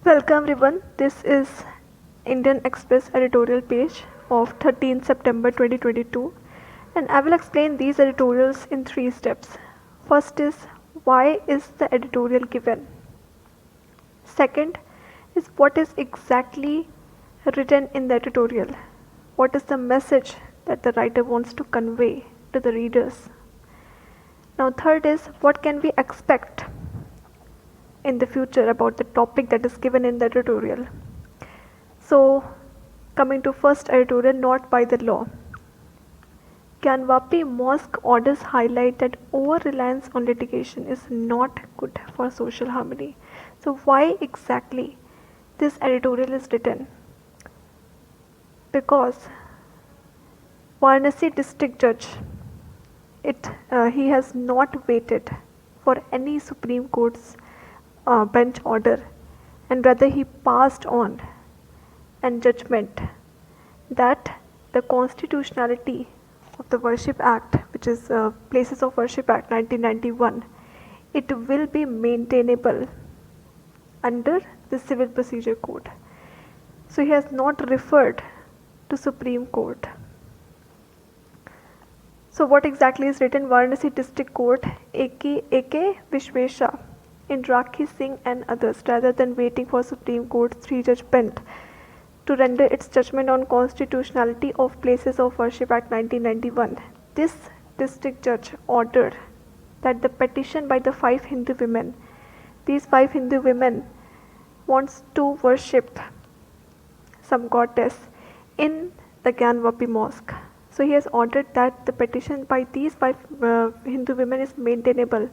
Welcome everyone. This is Indian Express editorial page of 13 September 2022, and I will explain these editorials in 3 steps. First is why is the editorial given? Second is what is exactly written in the editorial? What is the message that the writer wants to convey to the readers? Now third is what can we expect in the future about the topic that is given in the editorial. So coming to first editorial, not by the law. Gyanvapi Mosque orders highlight that over-reliance on litigation is not good for social harmony. So why exactly this editorial is written? Because Varanasi district judge, he has not waited for any Supreme Court's bench order, and rather he passed on an judgment that the constitutionality of the Worship Act, which is Places of Worship Act 1991, it will be maintainable under the Civil Procedure Code. So he has not referred to Supreme Court. So what exactly is written? Varanasi District Court, A.K. Vishwesha, in Rakhi Singh and others, rather than waiting for Supreme Court's 3-judge bench to render its judgment on constitutionality of Places of Worship Act 1991. This district judge ordered that the petition by the 5 Hindu women, these 5 Hindu women wants to worship some goddess in the Gyanvapi Mosque. So he has ordered that the petition by these 5 Hindu women is maintainable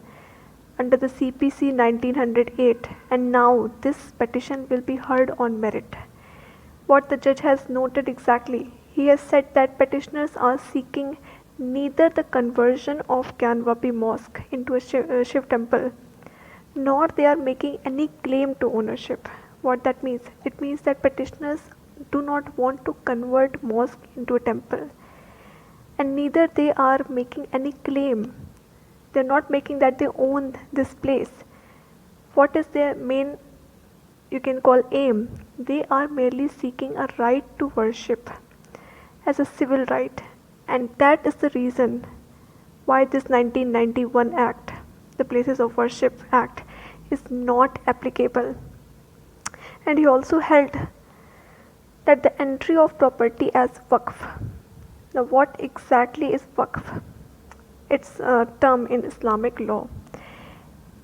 under the CPC 1908, and now this petition will be heard on merit. What the judge has noted exactly, he has said that petitioners are seeking neither the conversion of Gyanvapi Mosque into a Shiv temple, nor they are making any claim to ownership. What that means? It means that petitioners do not want to convert mosque into a temple, and neither they are making any claim. They're not making that they own this place. What is their main, you can call, aim? They are merely seeking a right to worship as a civil right, and that is the reason why this 1991 Act, the Places of Worship Act, is not applicable. And he also held that the entry of property as waqf. Now what exactly is waqf? It's a term in Islamic law.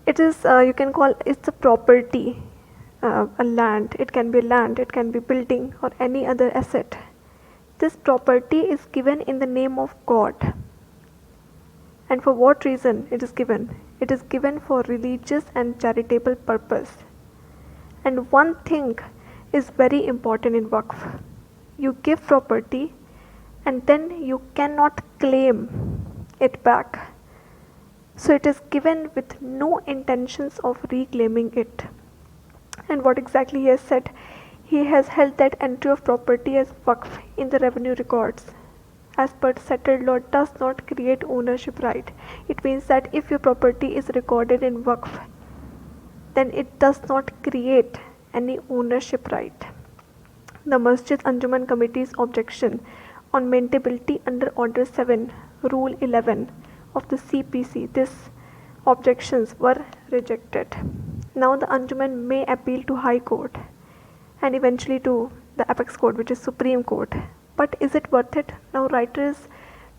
It is, you can call, it's a property, a land. It can be land, it can be building, or any other asset. This property is given in the name of God. And for what reason it is given? It is given for religious and charitable purpose. And one thing is very important in waqf. You give property and then you cannot claim it back. So it is given with no intentions of reclaiming it. And what exactly he has said? He has held that entry of property as waqf in the revenue records as per settled law does not create ownership right. It means that if your property is recorded in waqf, then it does not create any ownership right. The Masjid Anjuman Committee's objection on maintainability under Order 7, Rule 11 of the CPC, these objections were rejected. Now the Anjuman may appeal to High Court and eventually to the Apex Court, which is Supreme Court. But is it worth it? Now writer is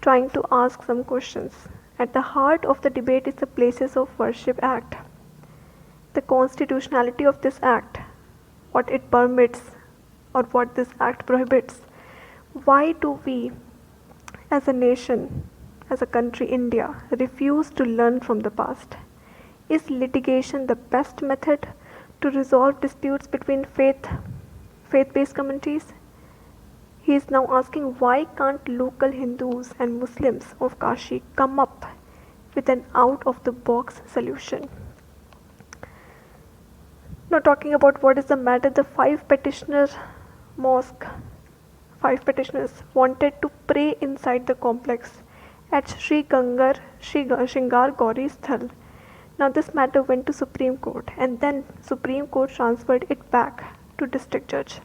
trying to ask some questions. At the heart of the debate is the Places of Worship Act. The constitutionality of this act, what it permits or what this act prohibits. Why do we as a nation, as a country, India, refuse to learn from the past? Is litigation the best method to resolve disputes between faith-based communities? He is now asking why can't local Hindus and Muslims of Kashi come up with an out-of-the-box solution? Now talking about what is the matter, the 5 petitioners wanted to pray inside the complex at Sri Shingar Gauri Sthal. Now this matter went to Supreme Court and then Supreme Court transferred it back to district judge.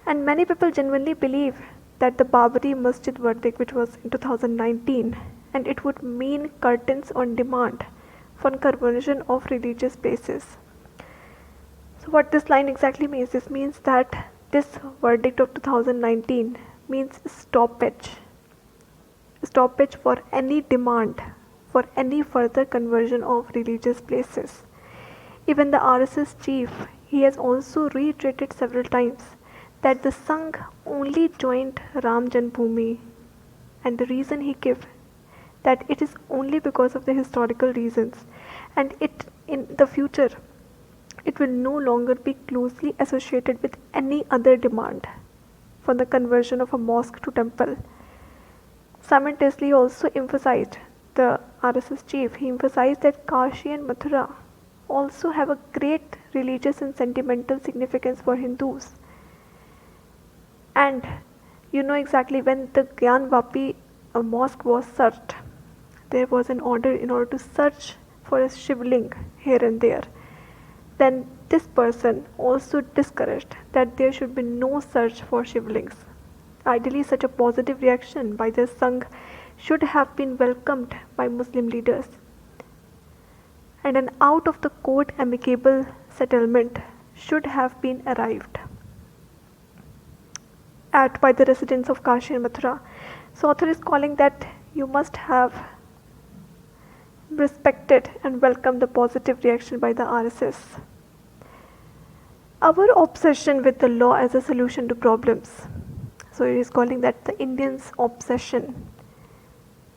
And many people genuinely believe that the Babri Masjid verdict, which was in 2019, and it would mean curtains on demand for conversion of religious places. So what this line exactly means? This means that this verdict of 2019 means stoppage for any demand for any further conversion of religious places. Even the RSS chief, he has also reiterated several times that the Sangh only joined Ram Janmabhoomi, and the reason he gave that it is only because of the historical reasons, and it in the future it will no longer be closely associated with any other demand for the conversion of a mosque to temple. Simultaneously also emphasized, the RSS chief, he emphasized that Kashi and Mathura also have a great religious and sentimental significance for Hindus. And you know exactly when the Gyan Vapi mosque was searched, there was an order in order to search for a shivling here and there. Then this person also discouraged that there should be no search for shivlings. Ideally, such a positive reaction by the Sangh should have been welcomed by Muslim leaders, and an out of the court amicable settlement should have been arrived at by the residents of Kashi and Mathura. So author is calling that you must have respected and welcomed the positive reaction by the RSS. Our obsession with the law as a solution to problems. So he is calling that the Indians' obsession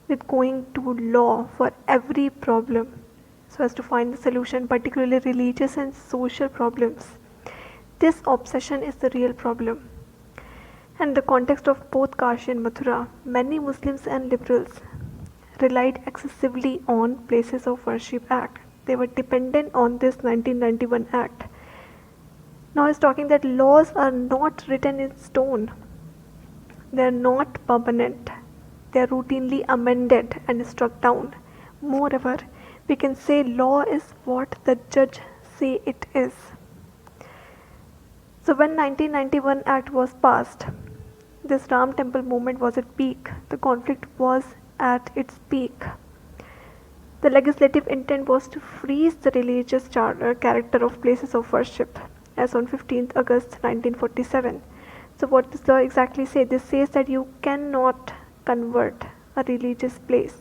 with going to law for every problem so as to find the solution, particularly religious and social problems. This obsession is the real problem. And in the context of both Kashi and Mathura, many Muslims and liberals relied excessively on Places of Worship Act. They were dependent on this 1991 Act. Now he's talking that laws are not written in stone. They are not permanent. They are routinely amended and struck down. Moreover, we can say law is what the judge say it is. So when 1991 Act was passed, this Ram Temple movement was at peak. The conflict was at its peak. The legislative intent was to freeze the religious character of places of worship as on 15th August 1947. So what does law exactly say? This says that you cannot convert a religious place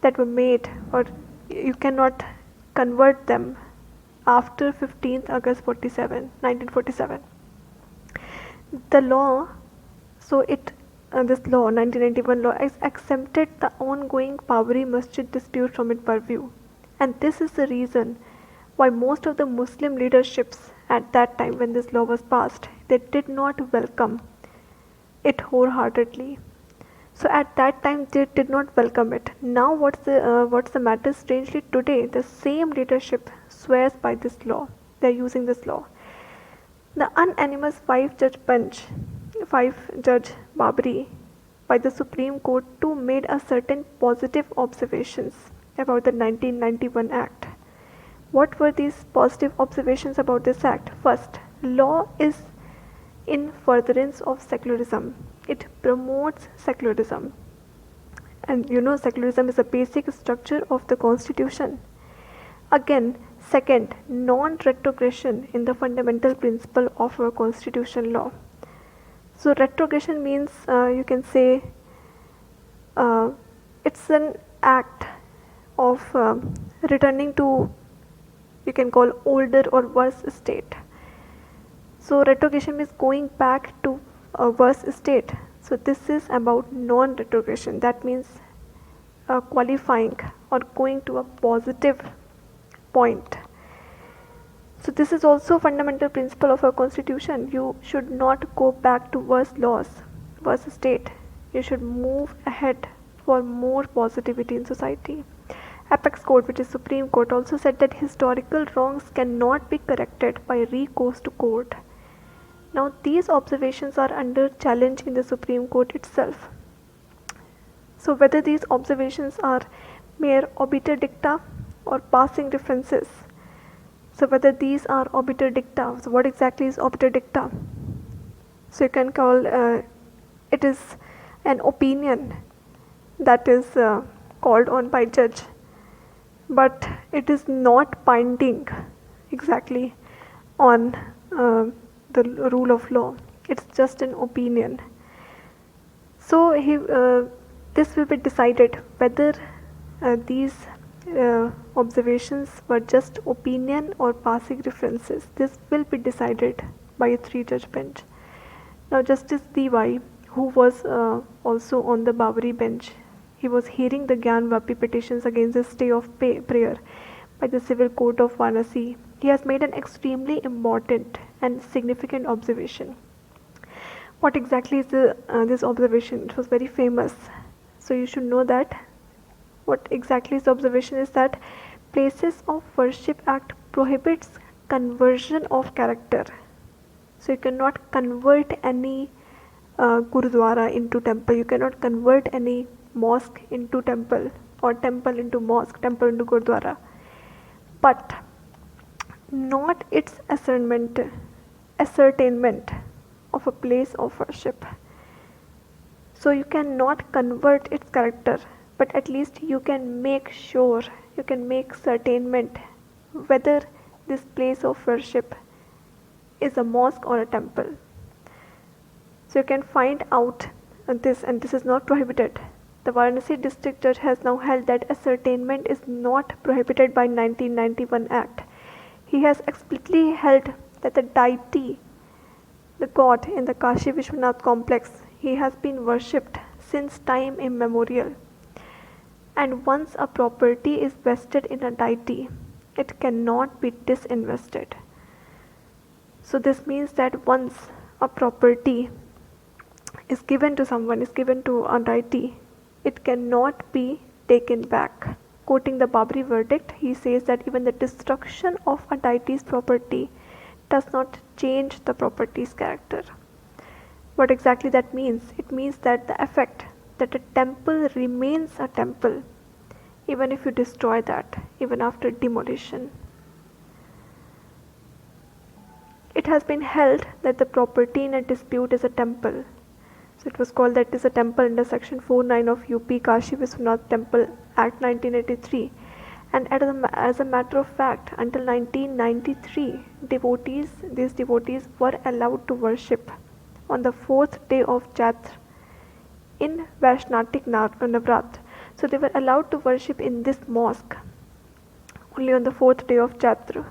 that were made, or you cannot convert them after 15th August 1947. The law, this law, 1991 law, has exempted the ongoing Babri Masjid dispute from its purview. And this is the reason why most of the Muslim leaderships at that time when this law was passed, they did not welcome it wholeheartedly. So at that time they did not welcome it. Now what's the matter? Strangely today the same leadership swears by this law. They are using this law. The unanimous five-judge Babri by the Supreme Court too made a certain positive observations about the 1991 Act. What were these positive observations about this act? First, law is in furtherance of secularism. It promotes secularism. And you know, secularism is a basic structure of the constitution. Again, second, non-retrogression in the fundamental principle of our constitution law. So retrogression means you can say it's an act of returning to, you can call, older or worse state. So retrogression means going back to a worse state. So this is about non-retrogression. That means qualifying or going to a positive point. So this is also a fundamental principle of our constitution. You should not go back to worse laws, worse state. You should move ahead for more positivity in society. Apex Court, which is Supreme Court, also said that historical wrongs cannot be corrected by recourse to court. Now these observations are under challenge in the Supreme Court itself. So whether these observations are mere obiter dicta or passing references. So whether these are obiter dicta, so what exactly is obiter dicta? So you can call it is an opinion that is called on by judge, but it is not binding exactly on the rule of law. It's just an opinion. So this will be decided whether these observations were just opinion or passing references. This will be decided by a three-judge bench. Now, Justice D.Y., who was also on the Babri bench, he was hearing the Gyanvapi petitions against the stay of prayer by the Civil Court of Varanasi. He has made an extremely important and significant observation. What exactly is this observation? It was very famous. So you should know that. What exactly is the observation is that Places of Worship Act prohibits conversion of character. So you cannot convert any Gurudwara into temple. You cannot convert any mosque into temple or temple into mosque, temple into Gurudwara. But not its ascertainment of a place of worship. So you cannot convert its character, but at least you can make sure, you can make certainment whether this place of worship is a mosque or a temple. So you can find out this, and this is not prohibited. The Varanasi district judge has now held that ascertainment is not prohibited by 1991 Act. He has explicitly held that the deity, the god in the Kashi Vishwanath complex, he has been worshipped since time immemorial. And once a property is vested in a deity, it cannot be disinvested. So this means that once a property is given to someone, is given to a deity, it cannot be taken back. Quoting the Babri verdict, he says that even the destruction of a deity's property does not change the property's character. What exactly that means? It means that the effect that a temple remains a temple even if you destroy that, even after demolition. It has been held that the property in a dispute is a temple. So it was called that it is a temple under section 49 of UP Kashi Vishwanath Temple Act 1983. And as a matter of fact, until 1993, these devotees were allowed to worship on the 4th day of Chaitra in Vaishnatik Navrat. So they were allowed to worship in this mosque only on the 4th day of Chaitra.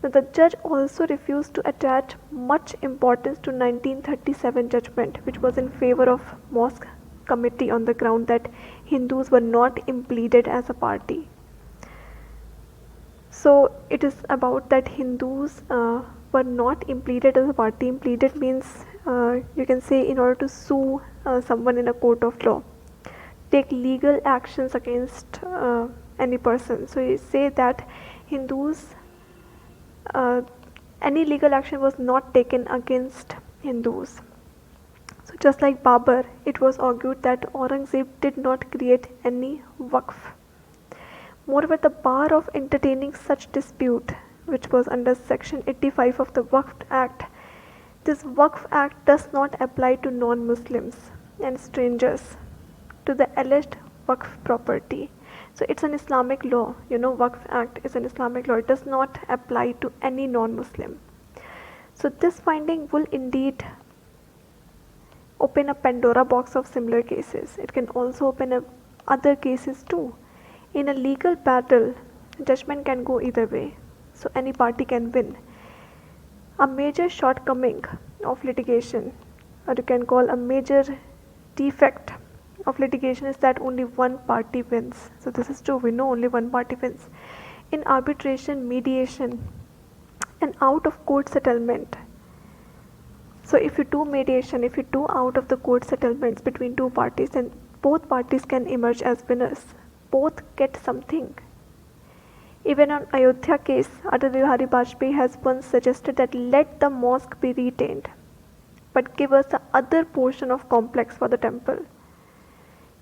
Now the judge also refused to attach much importance to 1937 judgment, which was in favor of mosque committee on the ground that Hindus were not impleaded as a party. So it is about that Hindus were not impleaded as a party. Impleaded means you can say in order to sue someone in a court of law, take legal actions against any person. So you say that Hindus, any legal action was not taken against Hindus. So just like Babur, it was argued that Aurangzeb did not create any waqf. Moreover, the bar of entertaining such dispute, which was under section 85 of the Waqf Act, this Waqf Act does not apply to non-Muslims and strangers to the alleged waqf property. So it's an Islamic law. Waqf Act is an Islamic law. It does not apply to any non-Muslim. So this finding will indeed open a Pandora box of similar cases. It can also open up other cases too. In a legal battle, judgment can go either way. So any party can win. A major shortcoming of litigation, or you can call a major defect of litigation, is that only one party wins. So this is true. We know only one party wins. In arbitration, mediation, and out of court settlement. So if you do mediation, if you do out of the court settlements between two parties, then both parties can emerge as winners. Both get something. Even on Ayodhya case, Atal Bihari Vajpayee has once suggested that let the mosque be retained, but give us the other portion of complex for the temple.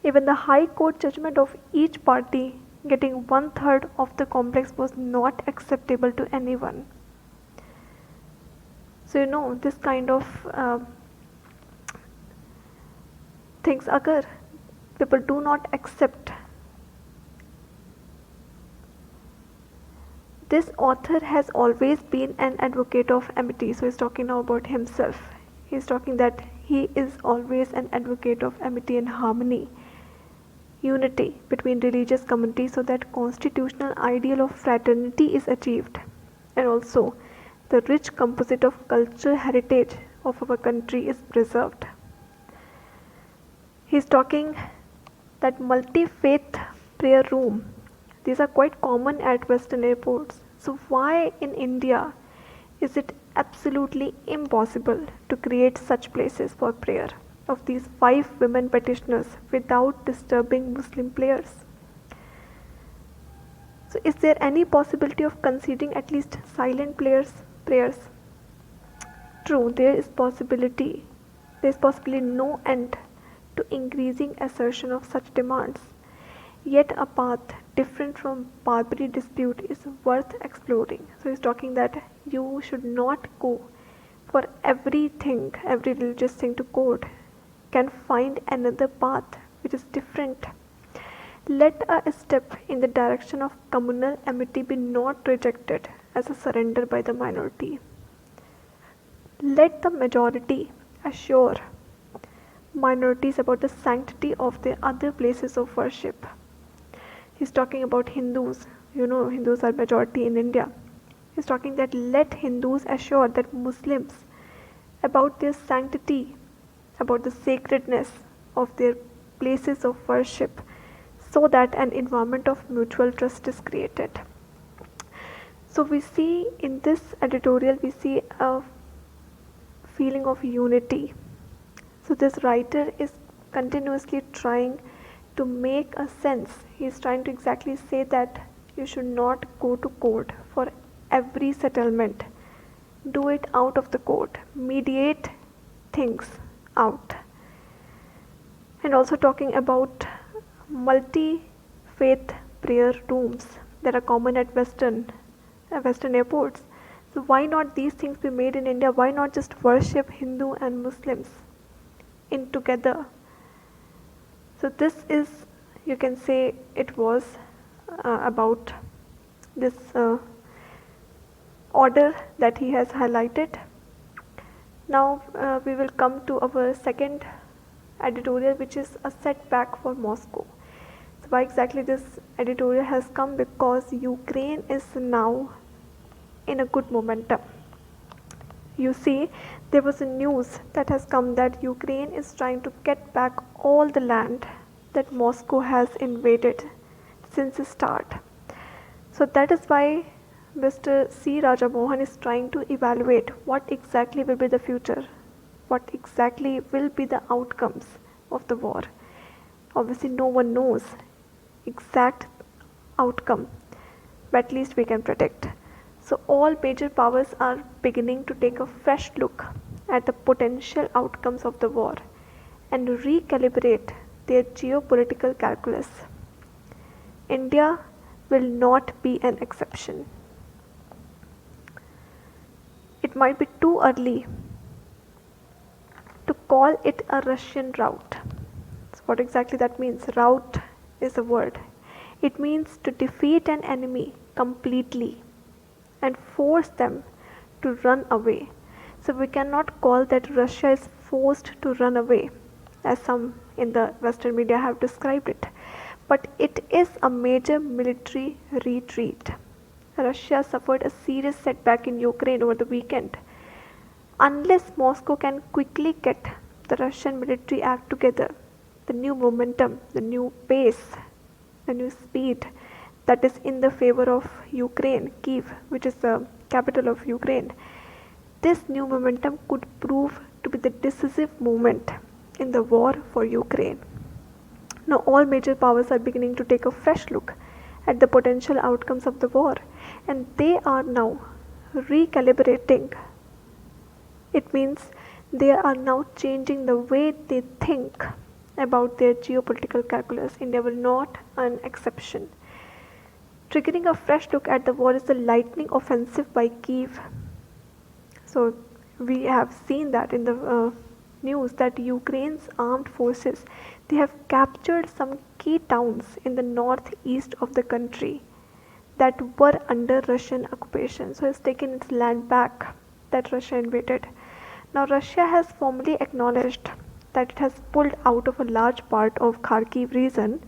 Even the High Court judgment of each party getting one third of the complex was not acceptable to anyone. So, this kind of things occur. People do not accept. This author has always been an advocate of amity. So he's talking now about himself. He's talking that he is always an advocate of amity and harmony, unity between religious communities so that constitutional ideal of fraternity is achieved, and also the rich composite of cultural heritage of our country is preserved. He's talking that multi-faith prayer room, these are quite common at Western airports. So why in India is it absolutely impossible to create such places for prayer of these 5 women petitioners without disturbing Muslim prayers? So is there any possibility of conceding at least silent prayers? True, there is possibly no end to increasing assertion of such demands. Yet a path different from Barbary dispute is worth exploring. So he's talking that you should not go for everything, every religious thing to court. Can find another path which is different. Let a step in the direction of communal amity be not rejected as a surrender by the minority. Let the majority assure minorities about the sanctity of their other places of worship. He's talking about Hindus. Hindus are majority in India. He's talking that let Hindus assure that Muslims about their sanctity, about the sacredness of their places of worship, so that an environment of mutual trust is created. So we see in this editorial, we see a feeling of unity. So this writer is continuously trying to make a sense. He is trying to exactly say that you should not go to court for every settlement. Do it out of the court. Mediate things out. And also talking about multi-faith prayer rooms that are common at Western airports. So why not these things be made in India? Why not just worship Hindu and Muslims in together? So this is, you can say, it was about this order that he has highlighted. Now we will come to our second editorial, which is a setback for Moscow. So why exactly this editorial has come? Because Ukraine is now in a good momentum. You see, there was a news that has come that Ukraine is trying to get back all the land that Moscow has invaded since the start. So that is why Mr. C. Rajamohan is trying to evaluate what exactly will be the future, what exactly will be the outcomes of the war. Obviously no one knows exact outcome, but at least we can predict. So all major powers are beginning to take a fresh look at the potential outcomes of the war and recalibrate their geopolitical calculus. India will not be an exception. It might be too early to call it a Russian rout. So what exactly that means? Rout is a word. It means to defeat an enemy completely and force them to run away. So we cannot call that Russia is forced to run away, as some in the Western media have described it. But it is a major military retreat. Russia suffered a serious setback in Ukraine over the weekend. Unless Moscow can quickly get the Russian military act together, the new momentum, the new pace, the new speed that is in the favor of Ukraine, Kiev, which is the capital of Ukraine, this new momentum could prove to be the decisive moment in the war for Ukraine. Now all major powers are beginning to take a fresh look at the potential outcomes of the war, and they are now recalibrating. It means they are now changing the way they think about their geopolitical calculus. India will not an exception. Triggering a fresh look at the war is the lightning offensive by Kiev. So we have seen that in the news that Ukraine's armed forces, they have captured some key towns in the northeast of the country that were under Russian occupation. So it's taken its land back that Russia invaded. Now Russia has formally acknowledged that it has pulled out of a large part of Kharkiv region,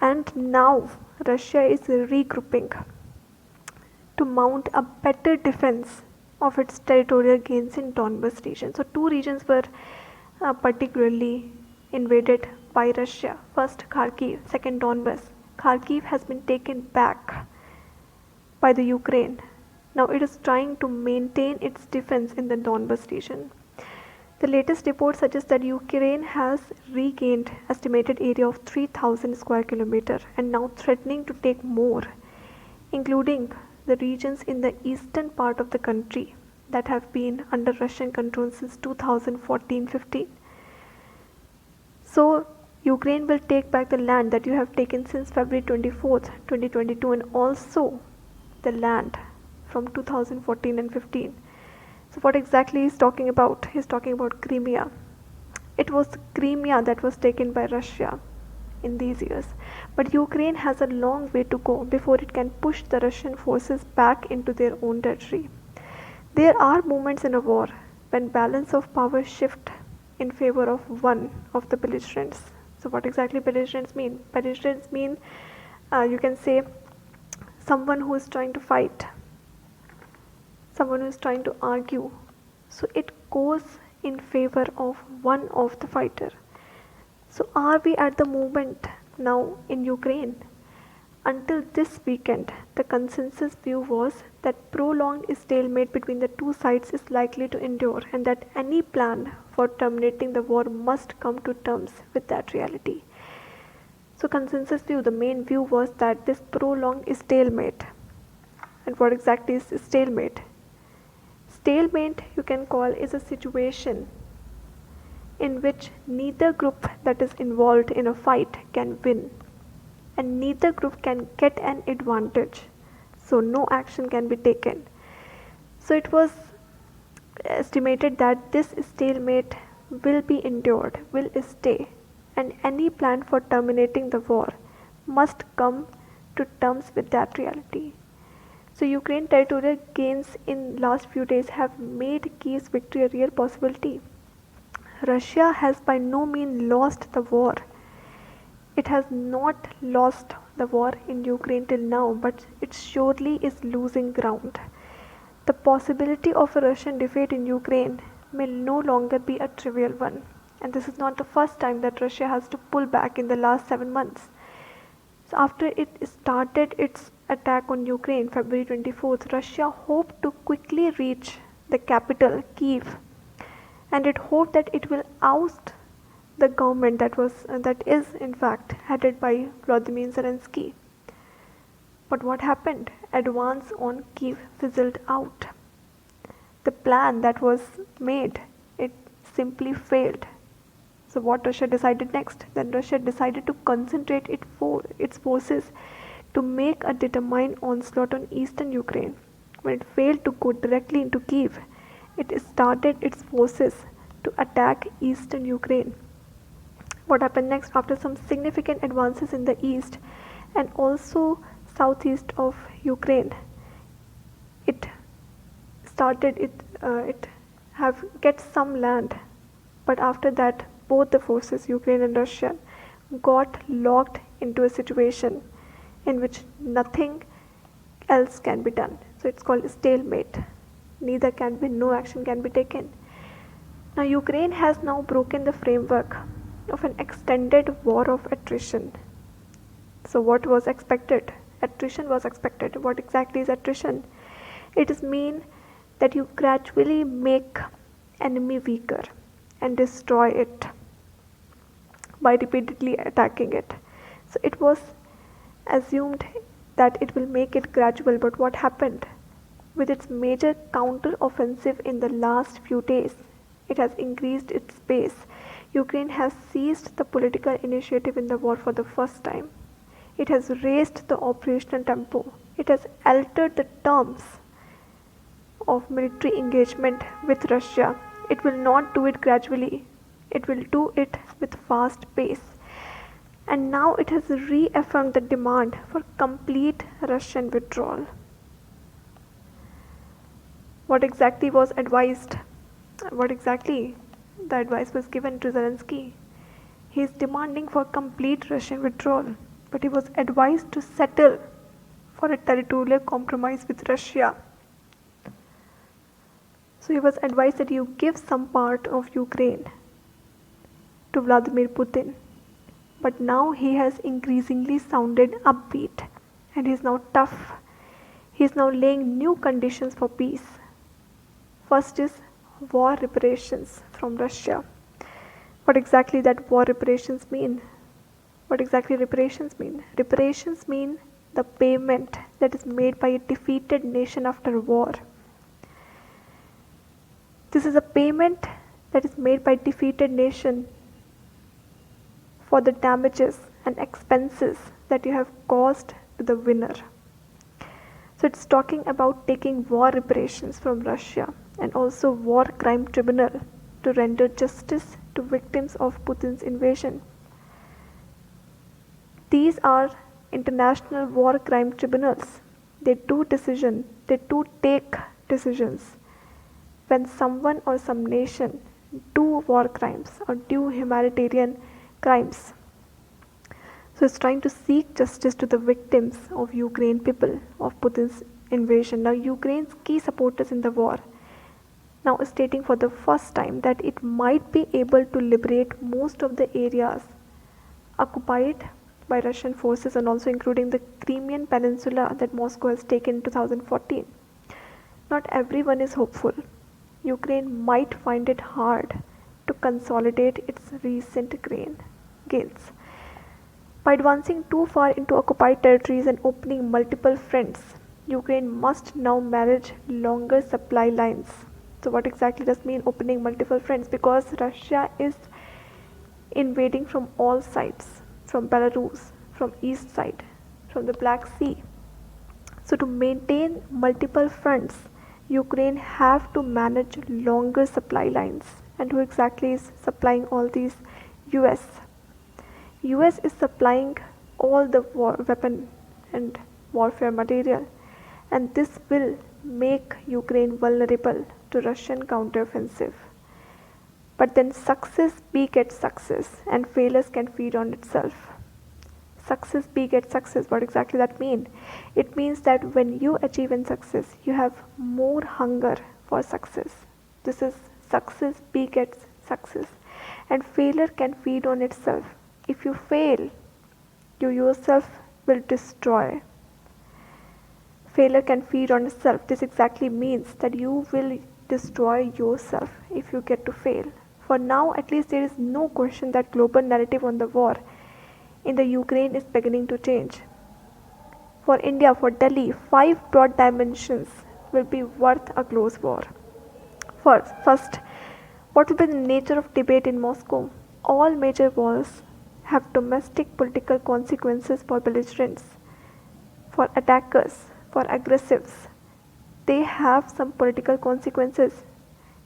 and now Russia is regrouping to mount a better defense of its territorial gains in Donbas region. So two regions were particularly invaded by Russia. First Kharkiv, second Donbas. Kharkiv has been taken back by the Ukraine. Now it is trying to maintain its defense in the Donbas region. The latest report suggests that Ukraine has regained estimated area of 3,000 square kilometers and now threatening to take more, including the regions in the eastern part of the country that have been under Russian control since 2014-15. So Ukraine will take back the land that you have taken since February 24th, 2022, and also the land from 2014 and 15. So what exactly he's talking about? He's talking about Crimea. It was Crimea that was taken by Russia in these years. But Ukraine has a long way to go before it can push the Russian forces back into their own territory. There are moments in a war when balance of power shift in favor of one of the belligerents. So what exactly belligerents mean? Belligerents mean, you can say, someone who is trying to fight, someone who is trying to argue. So it goes in favor of one of the fighter. So are we at the moment now in Ukraine? Until this weekend, the consensus view was that prolonged stalemate between the two sides is likely to endure, and that any plan for terminating the war must come to terms with that reality. So consensus view, the main view was that this prolonged stalemate. And what exactly is stalemate? Stalemate, you can call, is a situation in which neither group that is involved in a fight can win, and neither group can get an advantage, so no action can be taken. So it was estimated that this stalemate will be endured, will stay, and any plan for terminating the war must come to terms with that reality. So Ukraine territorial gains in last few days have made Kiev's victory a real possibility. Russia has by no means lost the war. It has not lost the war in Ukraine till now, but it surely is losing ground. The possibility of a Russian defeat in Ukraine may no longer be a trivial one. And this is not the first time that Russia has to pull back in the last 7 months. So after it started its attack on Ukraine, February 24th, Russia hoped to quickly reach the capital, Kiev, and it hoped that it will oust the government that is in fact headed by Vladimir Zelensky. But what happened? Advance on Kiev fizzled out. The plan that was made, it simply failed. So what Russia decided next? Then Russia decided to concentrate its forces to make a determined onslaught on eastern Ukraine. When it failed to go directly into Kiev, it started its forces to attack eastern Ukraine. What happened next? After some significant advances in the east and also southeast of Ukraine, it get some land, but after that both the forces, Ukraine and Russia, got locked into a situation in which nothing else can be done. So it's called stalemate. Neither can be, no action can be taken. Now Ukraine has now broken the framework of an extended war of attrition. So what was expected? Attrition was expected. What exactly is attrition? It is mean that you gradually make enemy weaker and destroy it by repeatedly attacking it. So it was assumed that it will make it gradual, but what happened? With its major counter-offensive in the last few days, it has increased its pace. Ukraine has seized the political initiative in the war for the first time. It has raised the operational tempo. It has altered the terms of military engagement with Russia. It will not do it gradually. It will do it with fast pace. And now it has reaffirmed the demand for complete Russian withdrawal. What exactly was advised? What exactly the advice was given to Zelensky? He is demanding for complete Russian withdrawal, but he was advised to settle for a territorial compromise with Russia. So he was advised that you give some part of Ukraine to Vladimir Putin. But now he has increasingly sounded upbeat and he is now tough. He is now laying new conditions for peace. First is war reparations from Russia. What exactly that war reparations mean? What exactly reparations mean? Reparations mean the payment that is made by a defeated nation after war. This is a payment that is made by defeated nation for the damages and expenses that you have caused to the winner. So it's talking about taking war reparations from Russia and also war crime tribunal to render justice to victims of Putin's invasion. These are international war crime tribunals. They do take decisions when someone or some nation do war crimes or do humanitarian crimes. So it's trying to seek justice to the victims of Ukraine people of Putin's invasion. Now Ukraine's key supporters in the war now is stating for the first time that it might be able to liberate most of the areas occupied by Russian forces and also including the Crimean Peninsula that Moscow has taken in 2014. Not everyone is hopeful. Ukraine might find it hard to consolidate its recent gains. By advancing too far into occupied territories and opening multiple fronts, Ukraine must now manage longer supply lines. So what exactly does mean opening multiple fronts? Because Russia is invading from all sides, from Belarus, from east side, from the Black Sea. So to maintain multiple fronts, Ukraine have to manage longer supply lines. And who exactly is supplying all these? US. US is supplying all the weapon and warfare material, and this will make Ukraine vulnerable to Russian counteroffensive. But then success begets success and failures can feed on itself. Success begets success. What exactly that mean? It means that when you achieve in success, you have more hunger for success. This is success begets success, and failure can feed on itself. If you fail, you yourself will destroy. Failure can feed on itself. This exactly means that you will destroy yourself if you get to fail. For now, at least there is no question that global narrative on the war in the Ukraine is beginning to change. For India, for Delhi, 5 broad dimensions will be worth a close war. First, what will be the nature of debate in Moscow? All major wars have domestic political consequences for belligerents, for attackers, for aggressives. They have some political consequences,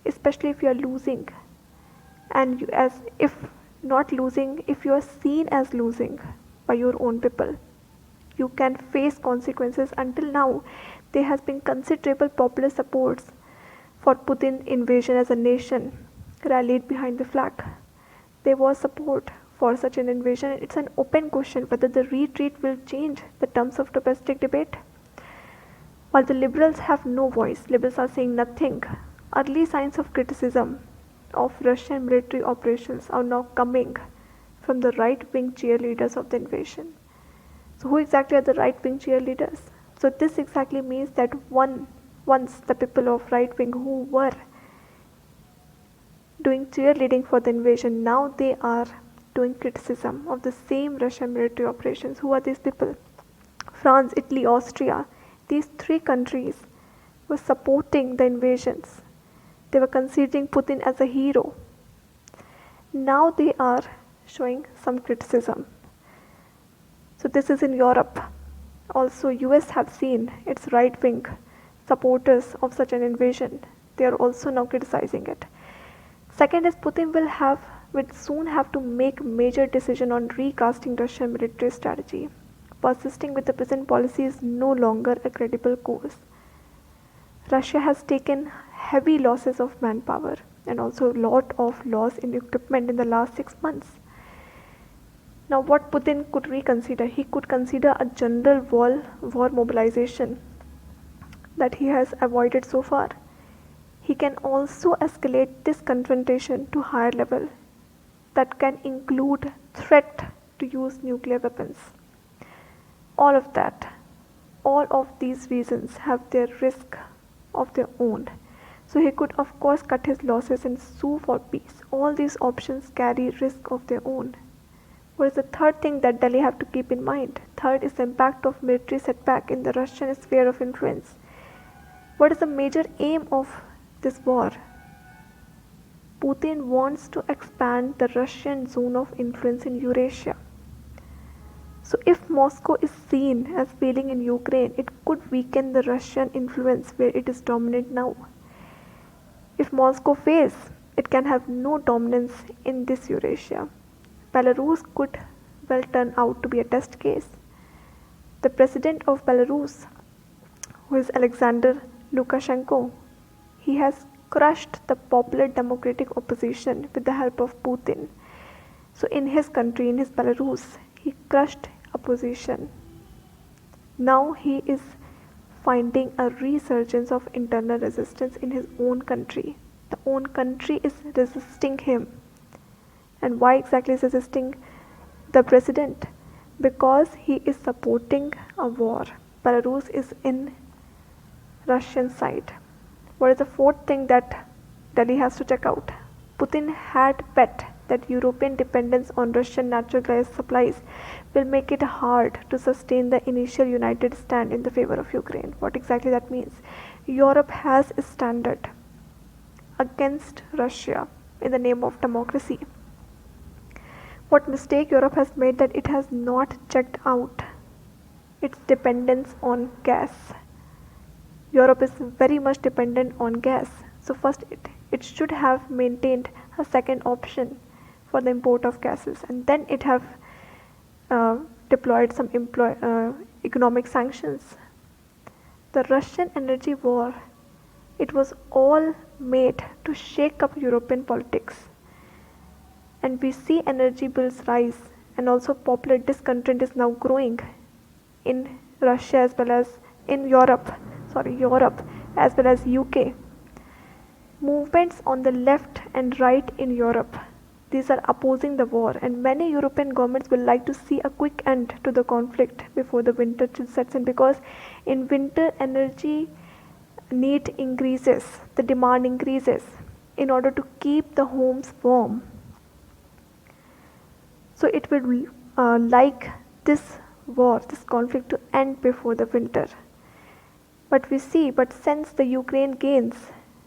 especially if you are losing. And you, as if not losing, if you are seen as losing by your own people, you can face consequences. Until now, there has been considerable popular support for Putin invasion as a nation rallied behind the flag. There was support for such an invasion. It's an open question whether the retreat will change the terms of domestic debate. While the liberals have no voice, liberals are saying nothing. Early signs of criticism of Russian military operations are now coming from the right-wing cheerleaders of the invasion. So who exactly are the right-wing cheerleaders? So this exactly means that once the people of right-wing who were doing cheerleading for the invasion, now they are doing criticism of the same Russian military operations. Who are these people? France, Italy, Austria. These 3 countries were supporting the invasions. They were considering Putin as a hero. Now they are showing some criticism. So this is in Europe. Also, US have seen its right-wing supporters of such an invasion. They are also now criticizing it. Second is will soon have to make major decision on recasting Russian military strategy. Persisting with the present policy is no longer a credible course. Russia has taken heavy losses of manpower and also a lot of loss in equipment in the last 6 months. Now, what Putin could reconsider? He could consider a general war mobilization that he has avoided so far. He can also escalate this confrontation to higher level that can include threat to use nuclear weapons. All of that, all of these reasons have their risk of their own. So he could of course cut his losses and sue for peace. All these options carry risk of their own. What is the third thing that Delhi have to keep in mind? Third is the impact of military setback in the Russian sphere of influence. What is the major aim of this war? Putin wants to expand the Russian zone of influence in Eurasia. So if Moscow is seen as failing in Ukraine, it could weaken the Russian influence where it is dominant now. If Moscow fails, it can have no dominance in this Eurasia. Belarus could well turn out to be a test case. The president of Belarus, who is Alexander Lukashenko, he has crushed the popular democratic opposition with the help of Putin. So in his country, in his Belarus, he crushed opposition. Now he is finding a resurgence of internal resistance in his own country. The own country is resisting him. And why exactly is resisting the president? Because he is supporting a war. Belarus is in Russian side. What is the fourth thing that Delhi has to check out? Putin had bet that European dependence on Russian natural gas supplies will make it hard to sustain the initial united stand in the favor of Ukraine. What exactly that means? Europe has a standard against Russia in the name of democracy. What mistake Europe has made that it has not checked out its dependence on gas. Europe is very much dependent on gas. So first it should have maintained a second option for the import of gases, and then it have deployed some economic sanctions. The Russian energy war, it was all made to shake up European politics. And we see energy bills rise, and also popular discontent is now growing in Russia as well as in Europe as well as UK. Movements on the left and right in Europe, these are opposing the war, and many European governments will like to see a quick end to the conflict before the winter sets in, because in winter energy need increases, the demand increases in order to keep the homes warm. So it will like this war, this conflict to end before the winter. But since the Ukraine gains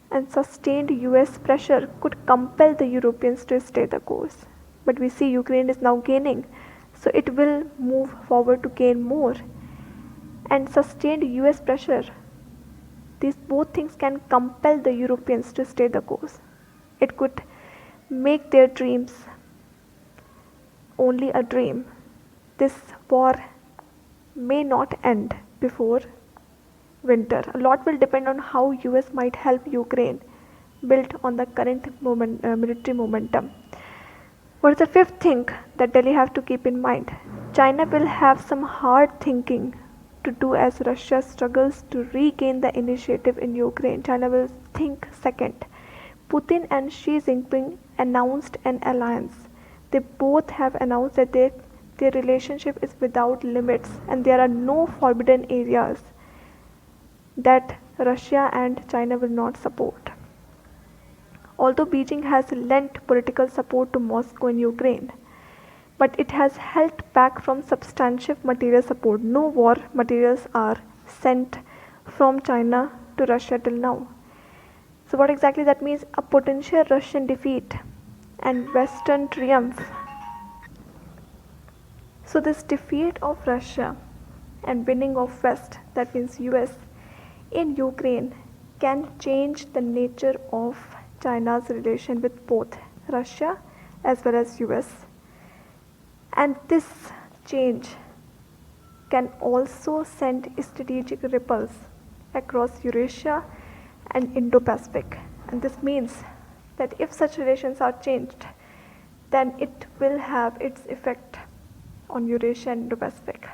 and sustained US pressure could compel the Europeans to stay the course. But we see Ukraine is now gaining, so it will move forward to gain more. And sustained US pressure, these both things can compel the Europeans to stay the course. It could make their dreams only a dream. This war may not end before winter. A lot will depend on how US might help Ukraine build on the current military momentum. What is the fifth thing that Delhi have to keep in mind? China will have some hard thinking to do as Russia struggles to regain the initiative in Ukraine. China will think second. Putin and Xi Jinping announced an alliance. They both have announced that their relationship is without limits and there are no forbidden areas that Russia and China will not support. Although Beijing has lent political support to Moscow in Ukraine, but it has held back from substantive material support. No war materials are sent from China to Russia till now. So what exactly that means? A potential Russian defeat and Western triumph. So this defeat of Russia and winning of West, that means US, in Ukraine can change the nature of China's relation with both Russia as well as US. And this change can also send strategic ripples across Eurasia and Indo-Pacific. And this means that if such relations are changed, then it will have its effect on Eurasia and Indo-Pacific.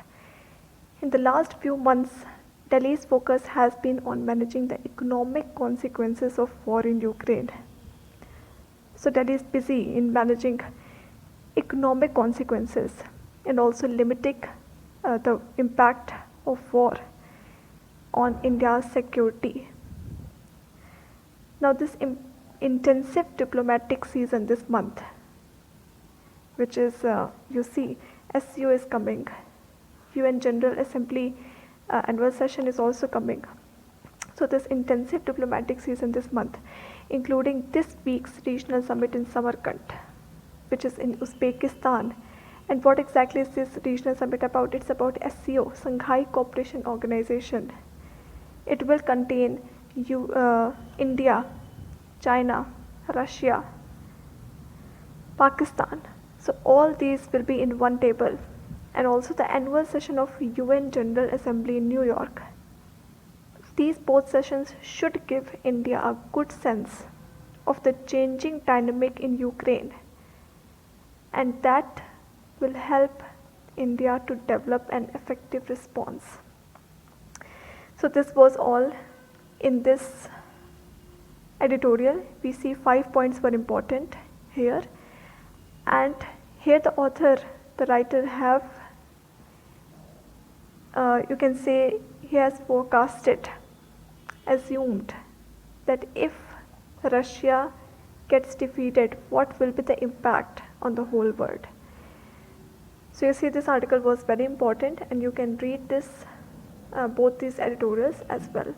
In the last few months, Delhi's focus has been on managing the economic consequences of war in Ukraine. So Delhi is busy in managing economic consequences and also limiting the impact of war on India's security. Now this intensive diplomatic season this month, which is you see SCO is coming, UN General Assembly annual session is also coming. So this intensive diplomatic season this month, including this week's regional summit in Samarkand, which is in Uzbekistan. And what exactly is this regional summit about? It's about SCO, Shanghai Cooperation Organization. It will contain India, China, Russia, Pakistan. So all these will be in one table. And also the annual session of UN General Assembly in New York. These both sessions should give India a good sense of the changing dynamic in Ukraine, and that will help India to develop an effective response. So this was all in this editorial. We see 5 points were important here, and here the author, the writer have you can say he has forecasted, assumed that if Russia gets defeated, what will be the impact on the whole world. So you see this article was very important, and you can read this both these editorials as well.